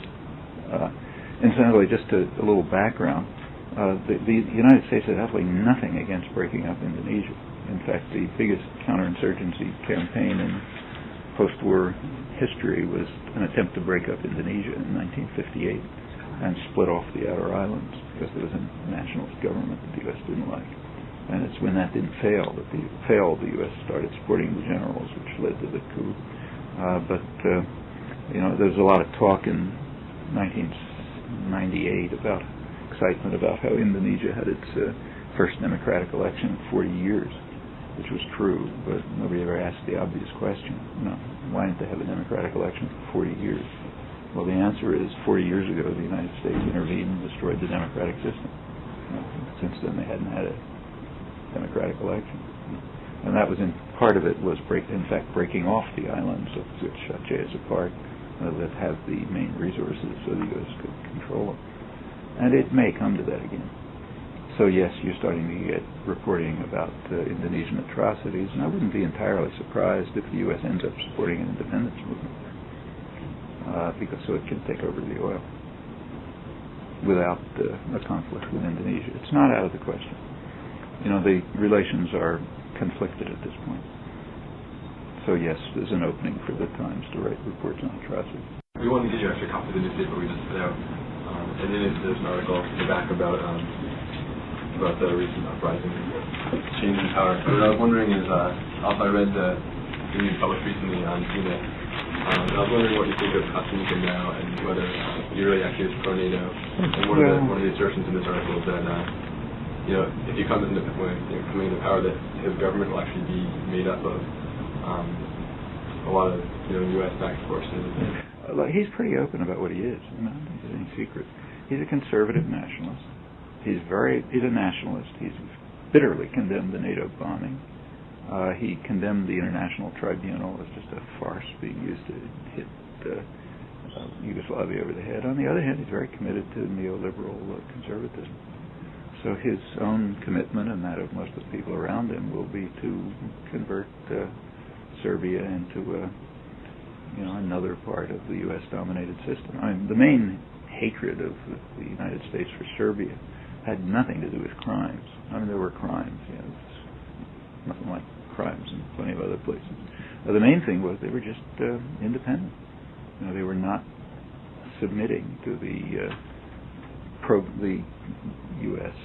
Incidentally, just a little background, the United States had absolutely nothing against breaking up Indonesia. In fact, the biggest counterinsurgency campaign in post-war history was an attempt to break up Indonesia in 1958 and split off the outer islands because there was a nationalist government that the U.S. didn't like. And it's when that didn't fail that the U.S. started supporting the generals, which led to the coup. There's a lot of talk in 1998 about excitement about how Indonesia had its first democratic election in 40 years, which was true, but nobody ever asked the obvious question. Why didn't they have a democratic election for 40 years? Well, the answer is 40 years ago the United States intervened and destroyed the democratic system. Since then they hadn't had a democratic election. And that was part of it was breaking off the islands of which Aceh is a part that have the main resources so the U.S. could control them. And it may come to that again. So yes, you're starting to get reporting about Indonesian atrocities, and I wouldn't be entirely surprised if the U.S. ends up supporting an independence movement, because so it can take over the oil without a conflict with Indonesia. It's not out of the question. The relations are conflicted at this point. So yes, there's an opening for the Times to write reports on atrocities. We wanted to get you extra copy of the newspaper we just put out. And in it, there's an article in the back about the recent uprising and change in power. But what I was wondering is, also I read the you published recently on CNET, and I was wondering what you think of Kaczynski now, and whether he really actually is pro-NATO. And one of the assertions in this article is that, if you come into coming into power, that his government will actually be made up of a lot of U.S.-backed forces. He's pretty open about what he is. I don't think it's any secret. He's a conservative nationalist. He's a nationalist. He's bitterly condemned the NATO bombing. He condemned the International Tribunal as just a farce being used to hit Yugoslavia over the head. On the other hand, he's very committed to neoliberal conservatism. So his own commitment and that of most of the people around him will be to convert Serbia into another part of the U.S.-dominated system. I mean, the main hatred of the United States for Serbia had nothing to do with crimes. I mean, there were crimes. Nothing like crimes in plenty of other places. The main thing was they were just independent. They were not submitting to the U.S.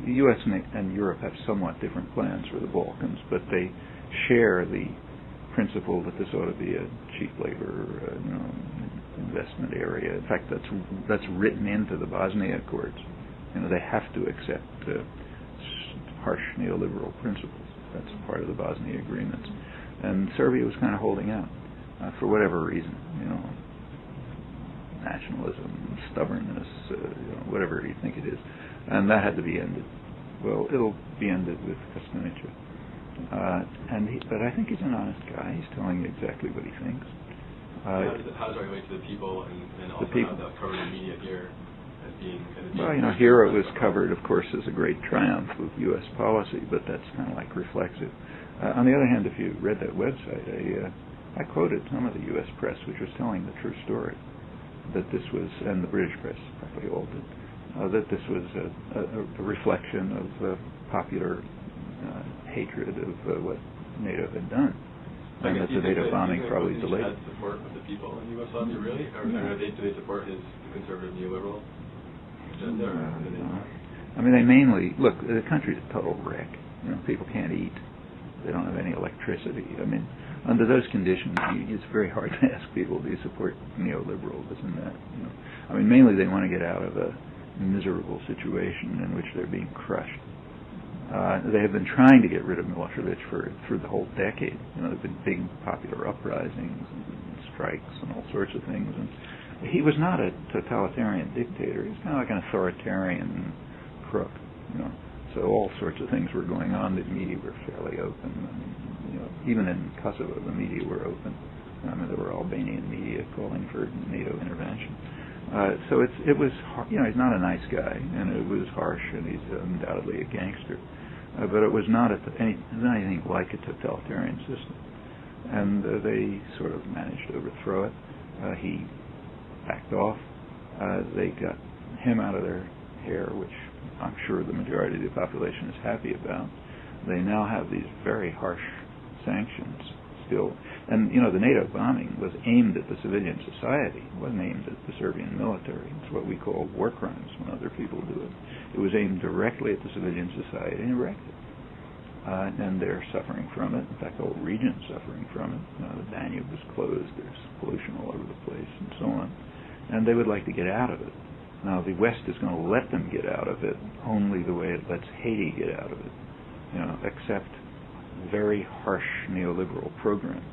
The U.S. and Europe have somewhat different plans for the Balkans, but they share the principle that this ought to be a cheap labor investment area. In fact, that's written into the Bosnia Accords. They have to accept harsh neoliberal principles. That's part of the Bosnia agreements. And Serbia was kind of holding out for whatever reason. Nationalism, stubbornness, whatever you think it is. And that had to be ended. Well, it'll be ended with Kostunica. But I think he's an honest guy. He's telling you exactly what he thinks. how does it relate to the people and also how that's covered in media here as being... Well, here it was covered, of course, as a great triumph of U.S. policy, but that's kind of like reflexive. On the other hand, if you read that website, I quoted some of the U.S. press, which was telling the true story, that this was, and the British press probably all did, that this was a reflection of popular hatred of what NATO had done. And that the NATO bombing probably delayed. Had support of the people in Yugoslavia, really? Or do they support his conservative neoliberal agenda? I mean, they mainly, look, the country's a total wreck. People can't eat. They don't have any electricity. I mean, under those conditions, it's very hard to ask people, do you support neoliberal, this and that? I mean, mainly they want to get out of a miserable situation in which they're being crushed. They have been trying to get rid of Milosevic for the whole decade. There have been big popular uprisings and strikes and all sorts of things. And he was not a totalitarian dictator. He was kind of like an authoritarian crook. So all sorts of things were going on. The media were fairly open. And, even in Kosovo, the media were open. There were Albanian media calling for NATO intervention. So it was, he's not a nice guy, and it was harsh, and he's undoubtedly a gangster. But it was not anything like a totalitarian system. And they sort of managed to overthrow it. He backed off. They got him out of their hair, which I'm sure the majority of the population is happy about. They now have these very harsh sanctions still. And, the NATO bombing was aimed at the civilian society. It wasn't aimed at the Serbian military. It's what we call war crimes when other people do it. It was aimed directly at the civilian society and wrecked it. And they're suffering from it. In fact, the whole region's suffering from it. The Danube was closed. There's pollution all over the place and so on. And they would like to get out of it. Now, the West is going to let them get out of it only the way it lets Haiti get out of it. Except very harsh neoliberal programs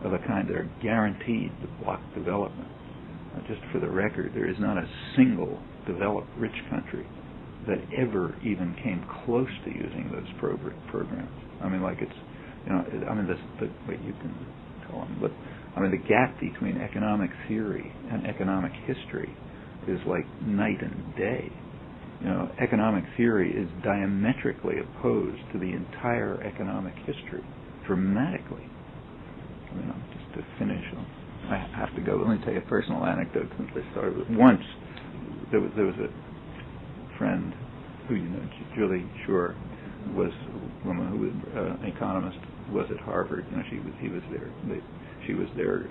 of a kind that are guaranteed to block development. Just for the record, there is not a single developed rich country that ever even came close to using those programs. I mean, like it's, you can tell them, but the gap between economic theory and economic history is like night and day. Economic theory is diametrically opposed to the entire economic history, dramatically. Just to finish, I have to go. Let me tell you a personal anecdote since I started with. Once, there was a friend who Julie Shore was a woman who was an economist, was at Harvard. He was there. She was their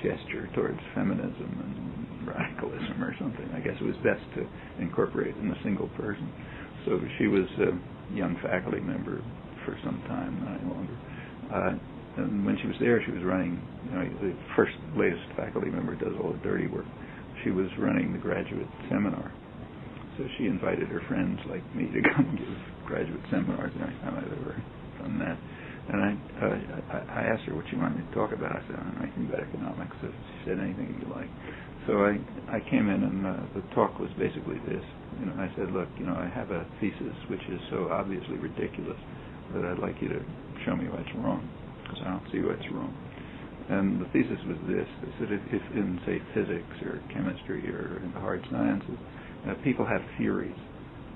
gesture towards feminism and radicalism or something. I guess it was best to incorporate in a single person. So she was a young faculty member for some time, not any longer. And when she was there, she was running, the latest faculty member does all the dirty work. She was running the graduate seminar. So she invited her friends like me to come give graduate seminars the only time I've ever done that. And I asked her what she wanted me to talk about. I said, I'm writing about economics. So she said, anything you like. So I came in and the talk was basically this. I said, look, I have a thesis which is so obviously ridiculous that I'd like you to show me why it's wrong, because I don't see why it's wrong. And the thesis was this. They said if in, say, physics or chemistry or in the hard sciences, people have theories.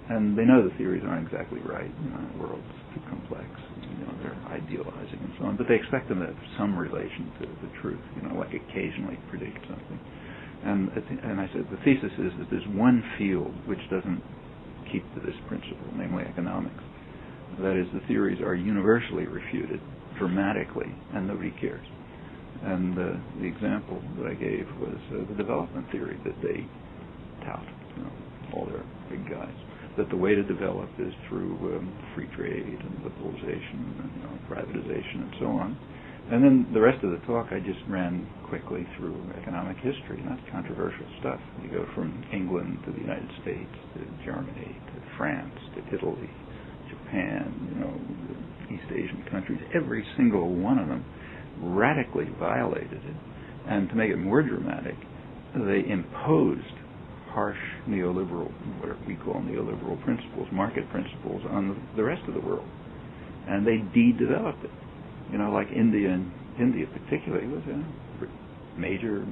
And they know the theories aren't exactly right. The world's too complex. They're idealizing and so on. But they expect them to have some relation to the truth, like occasionally predict something. And I said, the thesis is that there's one field which doesn't keep to this principle, namely economics. That is, the theories are universally refuted dramatically, and nobody cares. And the example that I gave was the development theory that they tout, all their big guys, that the way to develop is through free trade and liberalization and privatization and so on. And then the rest of the talk I just ran quickly through economic history, not controversial stuff. You go from England to the United States to Germany to France to Italy, Japan, the East Asian countries. Every single one of them radically violated it. And to make it more dramatic, they imposed harsh neoliberal, what we call neoliberal principles, market principles, on the rest of the world. And they de-developed it. Like India particularly was major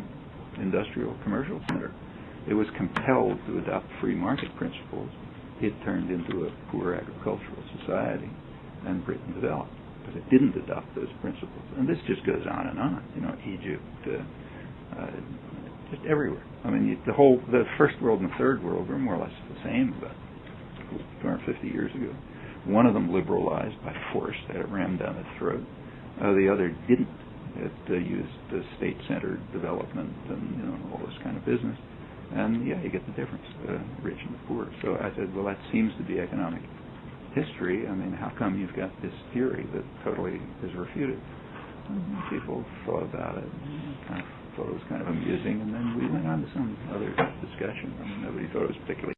industrial commercial center. It was compelled to adopt free market principles. It turned into a poor agricultural society, and Britain developed. But it didn't adopt those principles. And this just goes on and on. Egypt, just everywhere. I mean, the First World and the Third World were more or less the same about 250 years ago. One of them liberalized by force, they had it rammed down its throat. The other didn't. It used the state-centered development and all this kind of business. And you get the difference, rich and the poor. So I said, well, that seems to be economic history. I mean, how come you've got this theory that totally is refuted? And people thought about it, kind of thought it was kind of amusing, and then we went on to some other discussion. I mean, nobody thought it was particularly